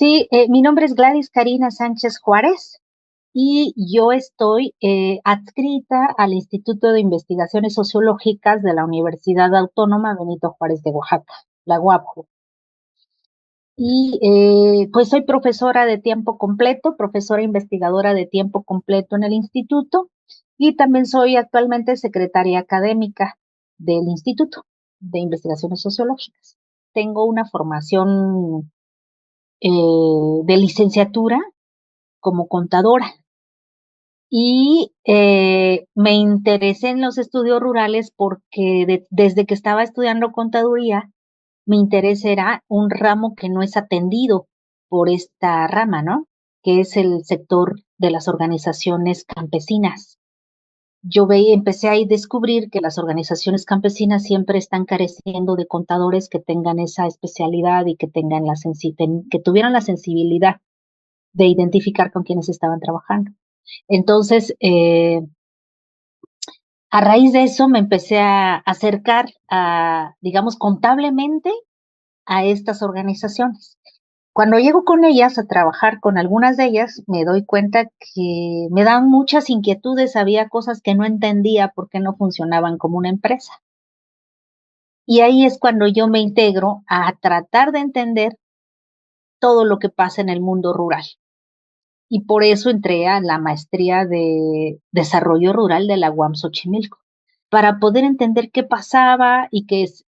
Sí, mi nombre es Gladys Karina Sánchez Juárez y yo estoy adscrita al Instituto de Investigaciones Sociológicas de la Universidad Autónoma Benito Juárez de Oaxaca, la UAPJO. Y pues soy profesora de tiempo completo, profesora investigadora de tiempo completo en el instituto y también soy actualmente secretaria académica del Instituto de Investigaciones Sociológicas. Tengo una formación de licenciatura como contadora y me interesé en los estudios rurales porque desde que estaba estudiando contaduría, mi interés era un ramo que no es atendido por esta rama, ¿no? Que es el sector de las organizaciones campesinas. Empecé a descubrir que las organizaciones campesinas siempre están careciendo de contadores que tengan esa especialidad y que tengan que tuvieran la sensibilidad de identificar con quienes estaban trabajando. Entonces, a raíz de eso me empecé a acercar digamos, contablemente a estas organizaciones. Cuando llego con ellas a trabajar con algunas de ellas, me doy cuenta que me dan muchas inquietudes, había cosas que no entendía por qué no funcionaban como una empresa. Y ahí es cuando yo me integro a tratar de entender todo lo que pasa en el mundo rural. Y por eso entré a la maestría de desarrollo rural de la UAM Xochimilco, para poder entender qué pasaba y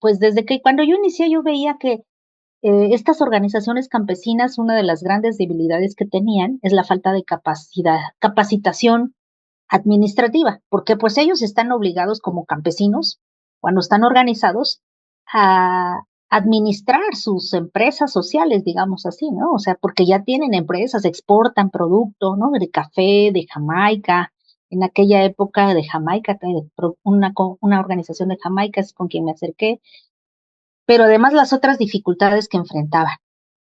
pues desde que cuando yo inicié yo veía que estas organizaciones campesinas, una de las grandes debilidades que tenían es la falta de capacitación administrativa, porque pues ellos están obligados como campesinos, cuando están organizados, a administrar sus empresas sociales, digamos así, ¿no? O sea, porque ya tienen empresas, exportan producto, ¿no? De café, de Jamaica. En aquella época de Jamaica, una organización de Jamaica es con quien me acerqué, pero además las otras dificultades que enfrentaban,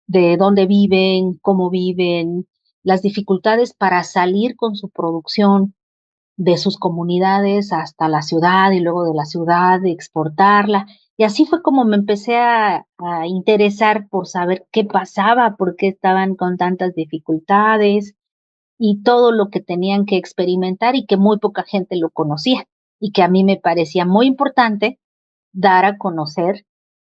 de dónde viven, cómo viven, las dificultades para salir con su producción de sus comunidades hasta la ciudad y luego de la ciudad de exportarla. Y así fue como me empecé a interesar por saber qué pasaba, por qué estaban con tantas dificultades y todo lo que tenían que experimentar y que muy poca gente lo conocía y que a mí me parecía muy importante dar a conocer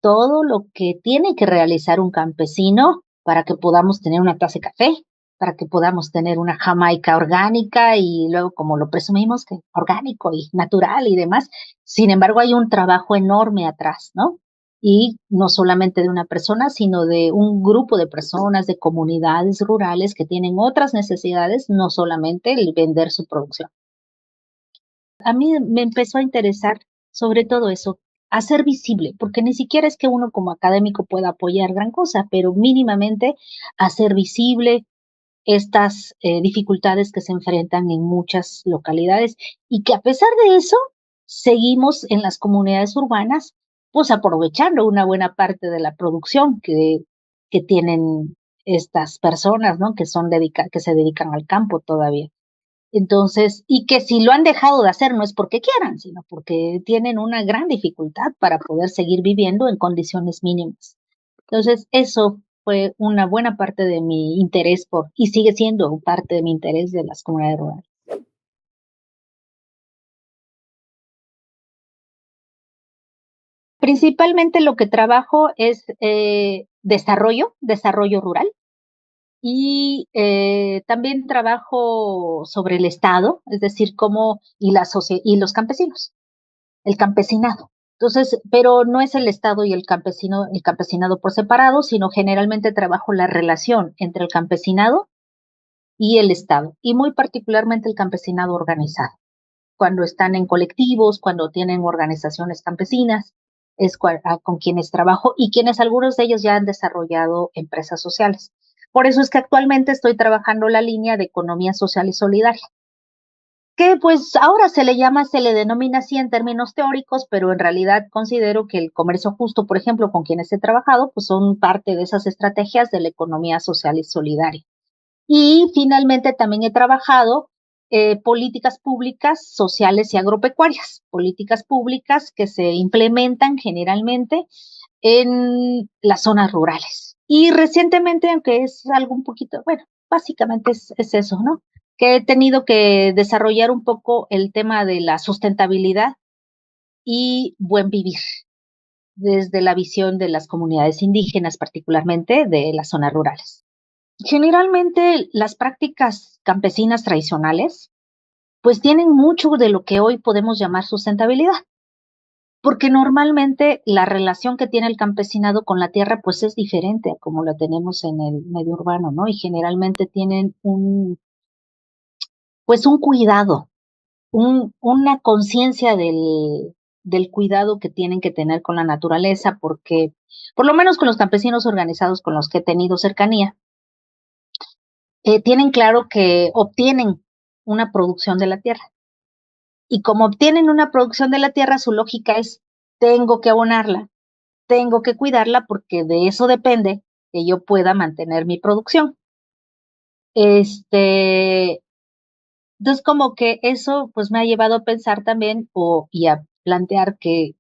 todo lo que tiene que realizar un campesino para que podamos tener una taza de café, para que podamos tener una Jamaica orgánica y luego como lo presumimos, que orgánico y natural y demás. Sin embargo, hay un trabajo enorme atrás, ¿no? Y no solamente de una persona, sino de un grupo de personas, de comunidades rurales que tienen otras necesidades, no solamente el vender su producción. A mí me empezó a interesar sobre todo eso, hacer visible, porque ni siquiera es que uno como académico pueda apoyar gran cosa, pero mínimamente hacer visible estas dificultades que se enfrentan en muchas localidades y que a pesar de eso seguimos en las comunidades urbanas pues aprovechando una buena parte de la producción que tienen estas personas, ¿no? Que se dedican al campo todavía. Entonces, y que si lo han dejado de hacer no es porque quieran, sino porque tienen una gran dificultad para poder seguir viviendo en condiciones mínimas. Entonces, eso fue una buena parte de mi interés y sigue siendo parte de mi interés de las comunidades rurales. Principalmente lo que trabajo es desarrollo rural y también trabajo sobre el Estado, es decir, y los campesinos. El campesinado. Entonces, pero no es el Estado y el campesinado por separado, sino generalmente trabajo la relación entre el campesinado y el Estado, y muy particularmente el campesinado organizado. Cuando están en colectivos, cuando tienen organizaciones campesinas, con quienes trabajo y quienes algunos de ellos ya han desarrollado empresas sociales. Por eso es que actualmente estoy trabajando la línea de economía social y solidaria que pues ahora se le denomina así en términos teóricos, pero en realidad considero que el comercio justo, por ejemplo, con quienes he trabajado, pues son parte de esas estrategias de la economía social y solidaria. Y finalmente también he trabajado políticas públicas sociales y agropecuarias, políticas públicas que se implementan generalmente en las zonas rurales. Y recientemente, aunque es algo un poquito, bueno, básicamente es eso, ¿no? Que he tenido que desarrollar un poco el tema de la sustentabilidad y buen vivir, desde la visión de las comunidades indígenas, particularmente de las zonas rurales. Generalmente, las prácticas campesinas tradicionales, pues tienen mucho de lo que hoy podemos llamar sustentabilidad, porque normalmente la relación que tiene el campesinado con la tierra, pues es diferente a como la tenemos en el medio urbano, ¿no? Y generalmente tienen pues un cuidado, una conciencia del cuidado que tienen que tener con la naturaleza, porque por lo menos con los campesinos organizados con los que he tenido cercanía, tienen claro que obtienen una producción de la tierra. Y como obtienen una producción de la tierra, su lógica es, tengo que abonarla, tengo que cuidarla porque de eso depende que yo pueda mantener mi producción. Este, entonces como que eso pues me ha llevado a pensar también y a plantear que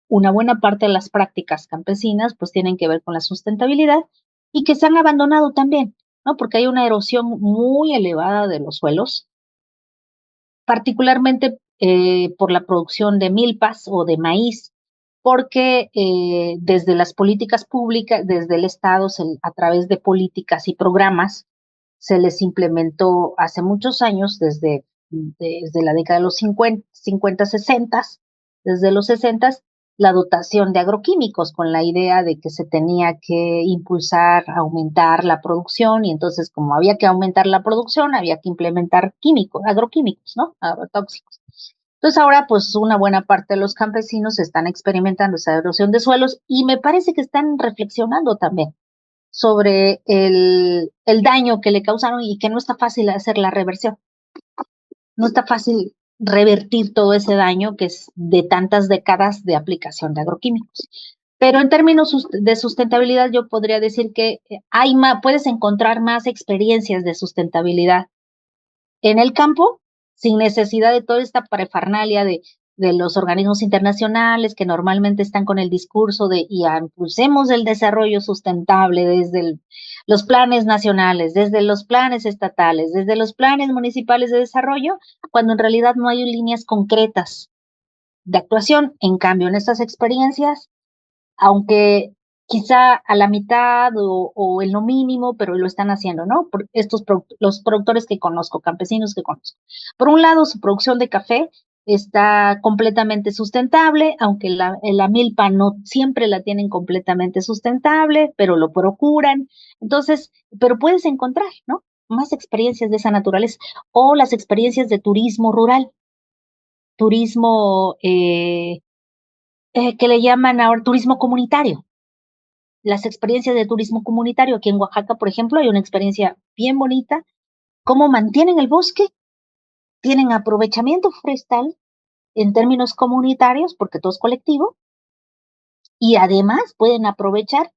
una buena parte de las prácticas campesinas pues tienen que ver con la sustentabilidad y que se han abandonado también, ¿no? Porque hay una erosión muy elevada de los suelos, particularmente por la producción de milpas o de maíz, porque desde las políticas públicas, desde el Estado, a través de políticas y programas, se les implementó hace muchos años, desde la década de los 50 60, desde los 60, la dotación de agroquímicos con la idea de que se tenía que impulsar, aumentar la producción y entonces como había que aumentar la producción, había que implementar químicos, agroquímicos, ¿no? Agrotóxicos. Entonces ahora pues una buena parte de los campesinos están experimentando esa erosión de suelos y me parece que están reflexionando también sobre el daño que le causaron y que no está fácil hacer la reversión. No está fácil revertir todo ese daño que es de tantas décadas de aplicación de agroquímicos. Pero en términos de sustentabilidad, yo podría decir que puedes encontrar más experiencias de sustentabilidad en el campo, sin necesidad de toda esta parafernalia de los organismos internacionales que normalmente están con el discurso de y impulsemos el desarrollo sustentable desde los planes nacionales, desde los planes estatales, desde los planes municipales de desarrollo, cuando en realidad no hay líneas concretas de actuación. En cambio, en estas experiencias aunque quizá a la mitad o en lo mínimo, pero lo están haciendo, ¿no? Por los productores que conozco, campesinos que conozco. Por un lado, su producción de café está completamente sustentable, aunque la milpa no siempre la tienen completamente sustentable, pero lo procuran. Entonces, pero puedes encontrar, ¿no? Más experiencias de esa naturaleza o las experiencias de turismo rural, turismo que le llaman ahora turismo comunitario. Las experiencias de turismo comunitario aquí en Oaxaca, por ejemplo, hay una experiencia bien bonita, cómo mantienen el bosque, tienen aprovechamiento forestal en términos comunitarios, porque todo es colectivo, y además pueden aprovechar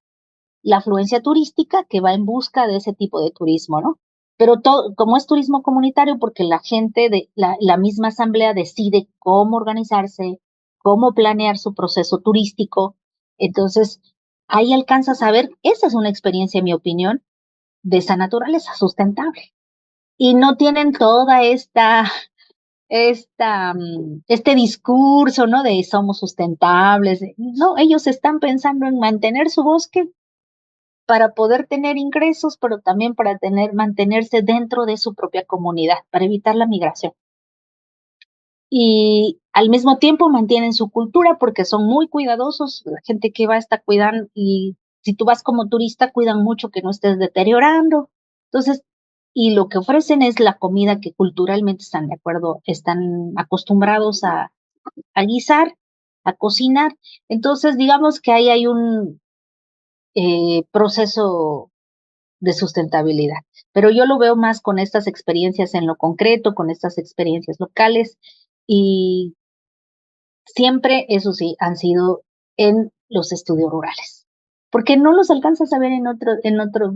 la afluencia turística que va en busca de ese tipo de turismo, ¿no? Pero todo, como es turismo comunitario, porque la gente de la misma asamblea decide cómo organizarse, cómo planear su proceso turístico, entonces ahí alcanzas a ver, esa es una experiencia, en mi opinión, de esa naturaleza sustentable. Y no tienen toda este discurso, ¿no? De somos sustentables. No, ellos están pensando en mantener su bosque para poder tener ingresos, pero también para mantenerse dentro de su propia comunidad, para evitar la migración. Y al mismo tiempo mantienen su cultura porque son muy cuidadosos, la gente que va está cuidando y si tú vas como turista cuidan mucho que no estés deteriorando. Entonces, y lo que ofrecen es la comida que culturalmente están de acuerdo, están acostumbrados a guisar, a cocinar. Entonces, digamos que ahí hay un proceso de sustentabilidad. Pero yo lo veo más con estas experiencias en lo concreto, con estas experiencias locales y siempre, eso sí, han sido en los estudios rurales, porque no los alcanzas a ver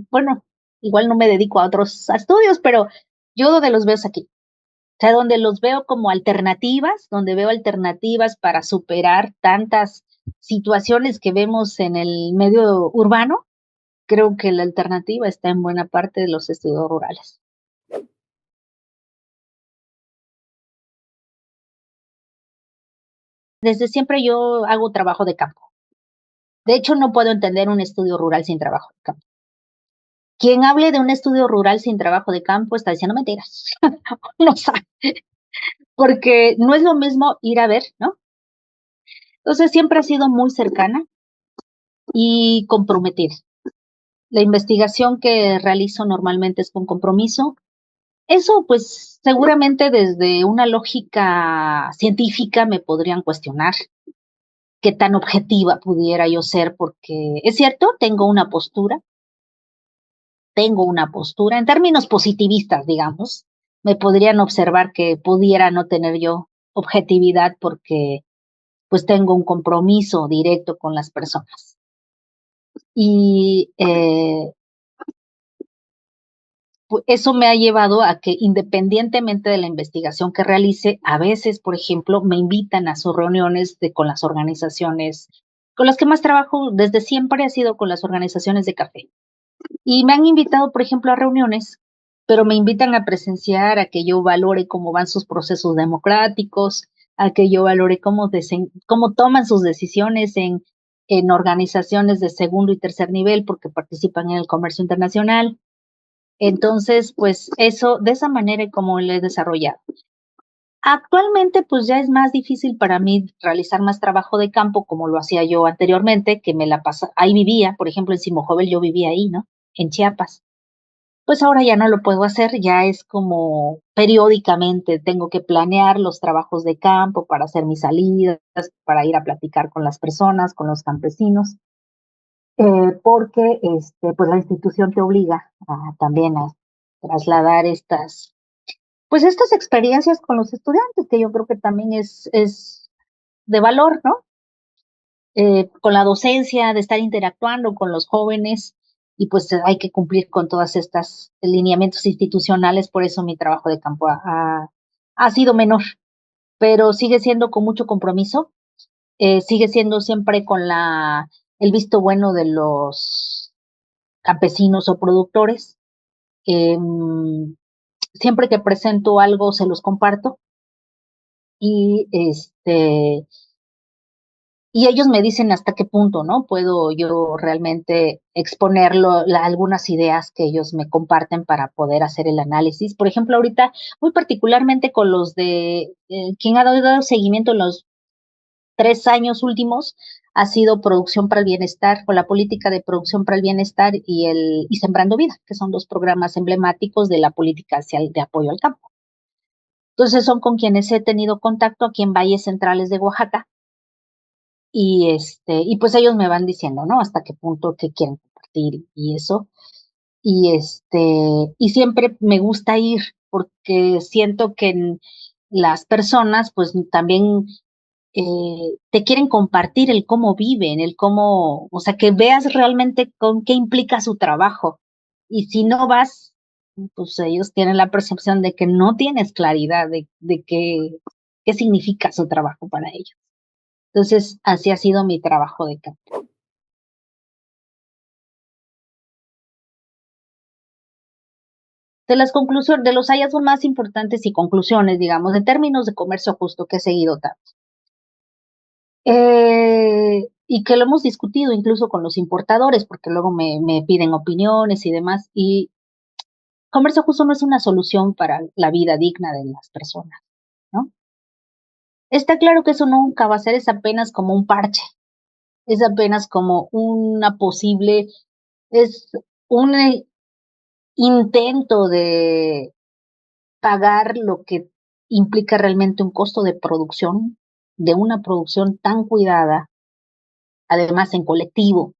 bueno, igual no me dedico a otros estudios, pero yo donde los veo es aquí. O sea, donde los veo como alternativas, donde veo alternativas para superar tantas situaciones que vemos en el medio urbano, creo que la alternativa está en buena parte de los estudios rurales. Desde siempre yo hago trabajo de campo. De hecho, no puedo entender un estudio rural sin trabajo de campo. Quien hable de un estudio rural sin trabajo de campo está diciendo mentiras. No sabe, porque no es lo mismo ir a ver, ¿no? Entonces siempre ha sido muy cercana y comprometida. La investigación que realizo normalmente es con compromiso. Eso, pues, seguramente desde una lógica científica me podrían cuestionar qué tan objetiva pudiera yo ser, porque es cierto, tengo una postura en términos positivistas, digamos, me podrían observar que pudiera no tener yo objetividad porque pues tengo un compromiso directo con las personas. Y eso me ha llevado a que independientemente de la investigación que realice, a veces, por ejemplo, me invitan a sus reuniones con las organizaciones con las que más trabajo desde siempre ha sido con las organizaciones de café. Y me han invitado, por ejemplo, a reuniones, pero me invitan a presenciar, a que yo valore cómo van sus procesos democráticos, a que yo valore cómo toman sus decisiones en organizaciones de segundo y tercer nivel, porque participan en el comercio internacional. Entonces, pues eso, de esa manera es como lo he desarrollado. Actualmente, pues ya es más difícil para mí realizar más trabajo de campo como lo hacía yo anteriormente, que me la pasa, ahí vivía, por ejemplo, en Simojovel yo vivía ahí, ¿no? En Chiapas. Pues ahora ya no lo puedo hacer, ya es como periódicamente tengo que planear los trabajos de campo para hacer mis salidas, para ir a platicar con las personas, con los campesinos, porque pues la institución te obliga también a trasladar estas experiencias con los estudiantes, que yo creo que también es de valor, ¿no? Con la docencia, de estar interactuando con los jóvenes y pues hay que cumplir con todas estas lineamientos institucionales, por eso mi trabajo de campo ha sido menor, pero sigue siendo con mucho compromiso, sigue siendo siempre con el visto bueno de los campesinos o productores. Siempre que presento algo se los comparto y y ellos me dicen hasta qué punto, ¿no? Puedo yo realmente exponerlo, algunas ideas que ellos me comparten para poder hacer el análisis. Por ejemplo, ahorita, muy particularmente con los quien ha dado seguimiento en los 3 años últimos, ha sido Producción para el Bienestar, o la política de Producción para el Bienestar y Sembrando Vida, que son dos programas emblemáticos de la política de apoyo al campo. Entonces son con quienes he tenido contacto aquí en Valles Centrales de Oaxaca y pues ellos me van diciendo, ¿no? Hasta qué punto que quieren compartir y eso. Y siempre me gusta ir porque siento que las personas pues también te quieren compartir el cómo viven, el cómo, o sea, que veas realmente con qué implica su trabajo. Y si no vas, pues ellos tienen la percepción de que no tienes claridad de qué significa su trabajo para ellos. Entonces, así ha sido mi trabajo de campo. De los hallazgos más importantes y conclusiones, digamos, en términos de comercio justo que he seguido tanto. Y que lo hemos discutido incluso con los importadores, porque luego me piden opiniones y demás. Y comercio justo no es una solución para la vida digna de las personas, ¿no? Está claro que eso nunca va a ser, es apenas como un parche, es apenas como es un intento de pagar lo que implica realmente un costo de producción, de una producción tan cuidada, además en colectivo,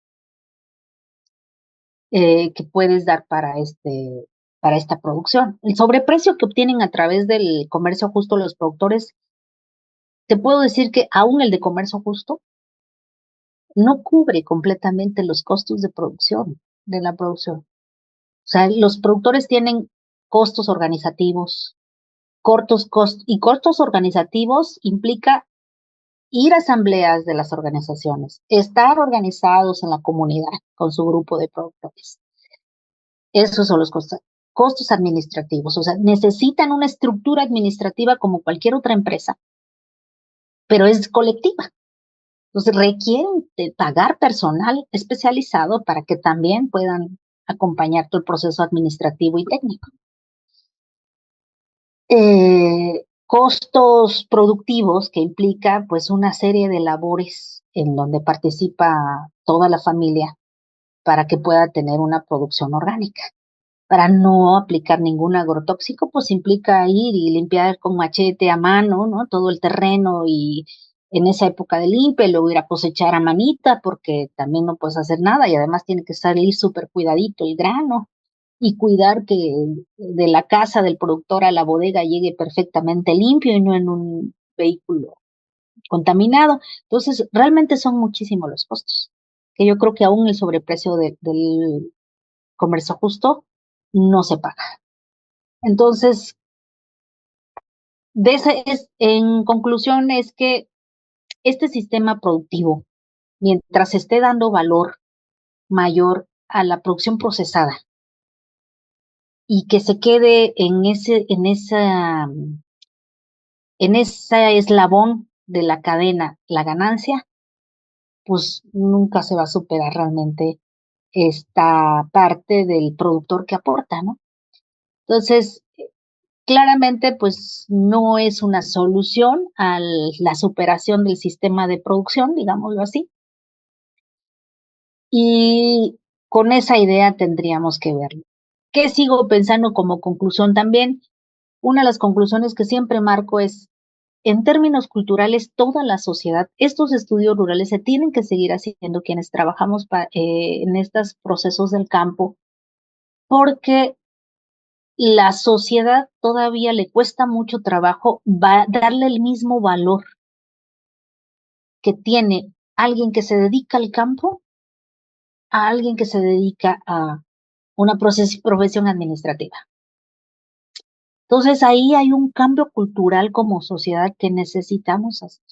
que puedes dar para esta producción. El sobreprecio que obtienen a través del comercio justo los productores, te puedo decir que aún el de comercio justo no cubre completamente los costos de la producción. O sea, los productores tienen costos organizativos, y costos organizativos implica ir a asambleas de las organizaciones, estar organizados en la comunidad con su grupo de productores. Esos son los costos administrativos. O sea, necesitan una estructura administrativa como cualquier otra empresa, pero es colectiva. Entonces requieren de pagar personal especializado para que también puedan acompañar todo el proceso administrativo y técnico. Costos productivos que implica pues una serie de labores en donde participa toda la familia para que pueda tener una producción orgánica. Para no aplicar ningún agrotóxico, pues implica ir y limpiar con machete a mano, ¿no? Todo el terreno y en esa época de limpia, y luego ir a cosechar a manita, porque también no puedes hacer nada y además tiene que salir súper cuidadito el grano y cuidar que de la casa del productor a la bodega llegue perfectamente limpio y no en un vehículo contaminado. Entonces, realmente son muchísimos los costos, que yo creo que aún el sobreprecio del comercio justo no se paga. Entonces, en conclusión, es que este sistema productivo, mientras esté dando valor mayor a la producción procesada y que se quede en ese eslabón de la cadena, la ganancia, pues nunca se va a superar realmente esta parte del productor que aporta, ¿no? Entonces, claramente, pues no es una solución a la superación del sistema de producción, digámoslo así. Y con esa idea tendríamos que verlo. ¿Qué sigo pensando como conclusión también? Una de las conclusiones que siempre marco es, en términos culturales, toda la sociedad, estos estudios rurales se tienen que seguir haciendo quienes trabajamos en estos procesos del campo, porque la sociedad todavía le cuesta mucho trabajo darle el mismo valor que tiene alguien que se dedica al campo a alguien que se dedica a una profesión administrativa. Entonces ahí hay un cambio cultural como sociedad que necesitamos hacer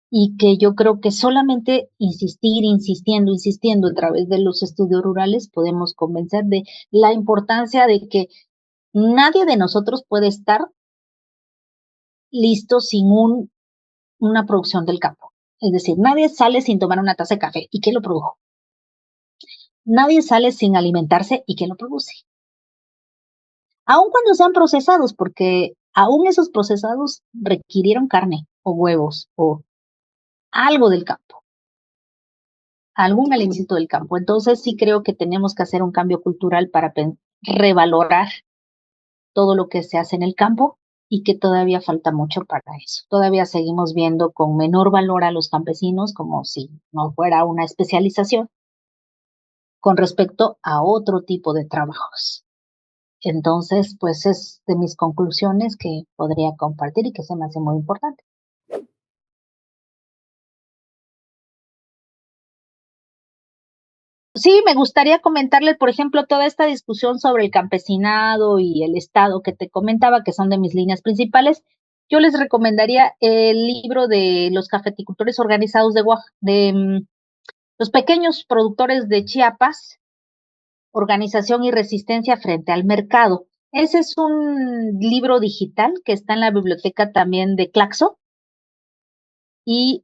y que yo creo que solamente insistiendo a través de los estudios rurales podemos convencer de la importancia de que nadie de nosotros puede estar listo sin una producción del campo. Es decir, nadie sale sin tomar una taza de café. ¿Y quién lo produjo? Nadie sale sin alimentarse. ¿Y quién lo produce? Aun cuando sean procesados, porque aún esos procesados requirieron carne o huevos o algo del campo, algún alimento del campo. Entonces sí creo que tenemos que hacer un cambio cultural para revalorar todo lo que se hace en el campo y que todavía falta mucho para eso. Todavía seguimos viendo con menor valor a los campesinos como si no fuera una especialización con respecto a otro tipo de trabajos. Entonces, pues es de mis conclusiones que podría compartir y que se me hace muy importante. Sí, me gustaría comentarles, por ejemplo, toda esta discusión sobre el campesinado y el Estado que te comentaba, que son de mis líneas principales. Yo les recomendaría el libro de los cafeticultores organizados de los pequeños productores de Chiapas, Organización y Resistencia frente al mercado. Ese es un libro digital que está en la biblioteca también de Claxo y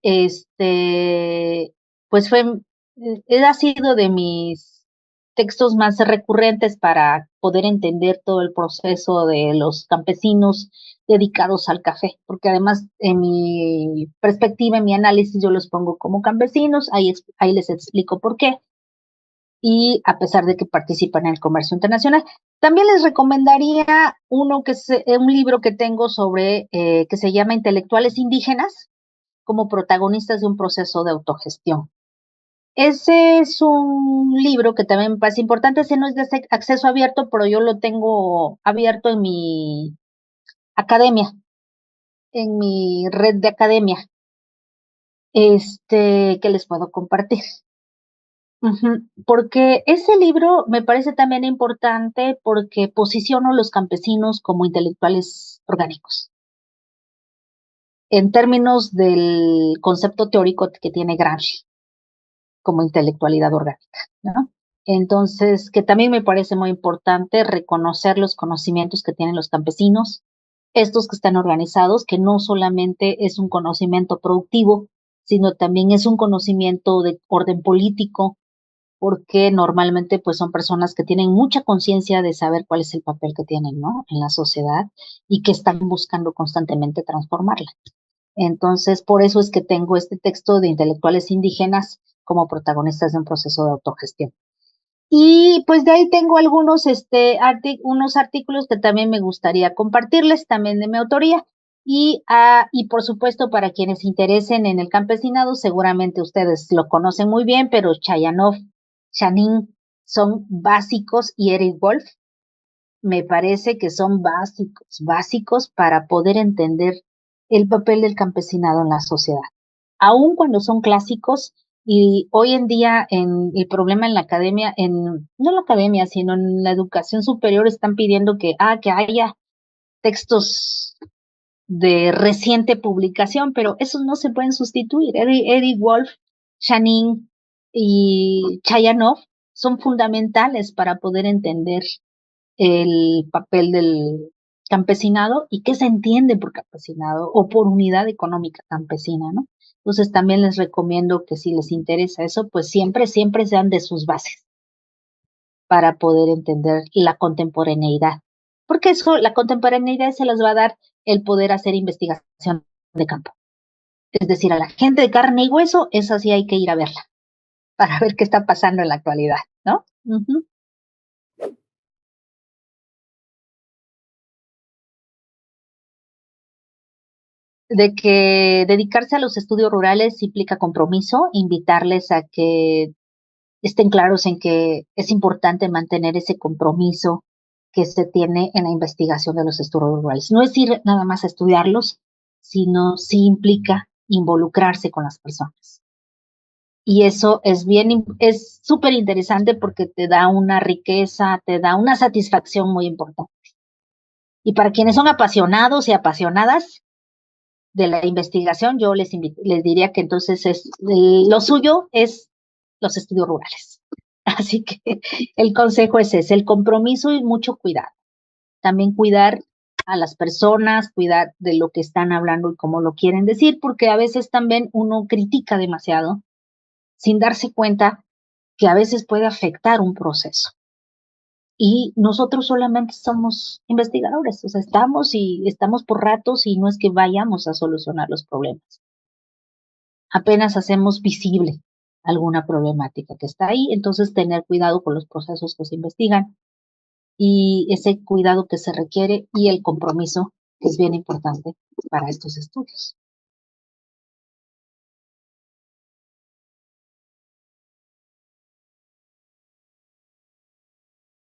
pues ha sido de mis textos más recurrentes para poder entender todo el proceso de los campesinos dedicados al café, porque además en mi perspectiva, en mi análisis, yo los pongo como campesinos, ahí les explico por qué, y a pesar de que participan en el comercio internacional. También les recomendaría uno que es un libro que tengo sobre, que se llama Intelectuales Indígenas, como protagonistas de un proceso de autogestión. Ese es un libro que también me parece importante, ese no es de acceso abierto, pero yo lo tengo abierto en mi academia, en mi red de academia, que les puedo compartir. Porque ese libro me parece también importante porque posiciona a los campesinos como intelectuales orgánicos. en términos del concepto teórico que tiene Gramsci como intelectualidad orgánica, ¿no? Entonces, que también me parece muy importante reconocer los conocimientos que tienen los campesinos, estos que están organizados, que no solamente es un conocimiento productivo, sino también es un conocimiento de orden político, porque normalmente pues son personas que tienen mucha conciencia de saber cuál es el papel que tienen, ¿no? En la sociedad y que están buscando constantemente transformarla. Entonces, por eso es que tengo este texto de intelectuales indígenas como protagonistas de un proceso de autogestión. Y pues de ahí tengo algunos unos artículos que también me gustaría compartirles, también de mi autoría. Y por supuesto, para quienes se interesen en el campesinado, seguramente ustedes lo conocen muy bien, pero Chayanov, Shanin son básicos y Eric Wolf me parece que son básicos para poder entender el papel del campesinado en la sociedad. Aun cuando son clásicos, y hoy en día el problema en la academia, no en la academia, sino en la educación superior, están pidiendo que haya textos de reciente publicación, pero esos no se pueden sustituir. Eric Wolf, Shanin y Chayanov son fundamentales para poder entender el papel del campesinado y qué se entiende por campesinado o por unidad económica campesina, ¿no? Entonces también les recomiendo que si les interesa eso, pues siempre sean de sus bases para poder entender la contemporaneidad. Porque eso, la contemporaneidad se les va a dar el poder hacer investigación de campo. Es decir, a la gente de carne y hueso, esa sí hay que ir a verla para ver qué está pasando en la actualidad, ¿no? Uh-huh. De que dedicarse a los estudios rurales implica compromiso, invitarles a que estén claros en que es importante mantener ese compromiso que se tiene en la investigación de los estudios rurales. No es ir nada más a estudiarlos, sino sí implica involucrarse con las personas. Y eso es súper interesante porque te da una riqueza, te da una satisfacción muy importante. Y para quienes son apasionados y apasionadas, de la investigación, yo les diría que entonces lo suyo es los estudios rurales. Así que el consejo es ese, el compromiso y mucho cuidado. También cuidar a las personas, cuidar de lo que están hablando y cómo lo quieren decir, porque a veces también uno critica demasiado sin darse cuenta que a veces puede afectar un proceso. Y nosotros solamente somos investigadores, o sea, estamos por ratos y no es que vayamos a solucionar los problemas. Apenas hacemos visible alguna problemática que está ahí, entonces tener cuidado con los procesos que se investigan y ese cuidado que se requiere y el compromiso que es bien importante para estos estudios.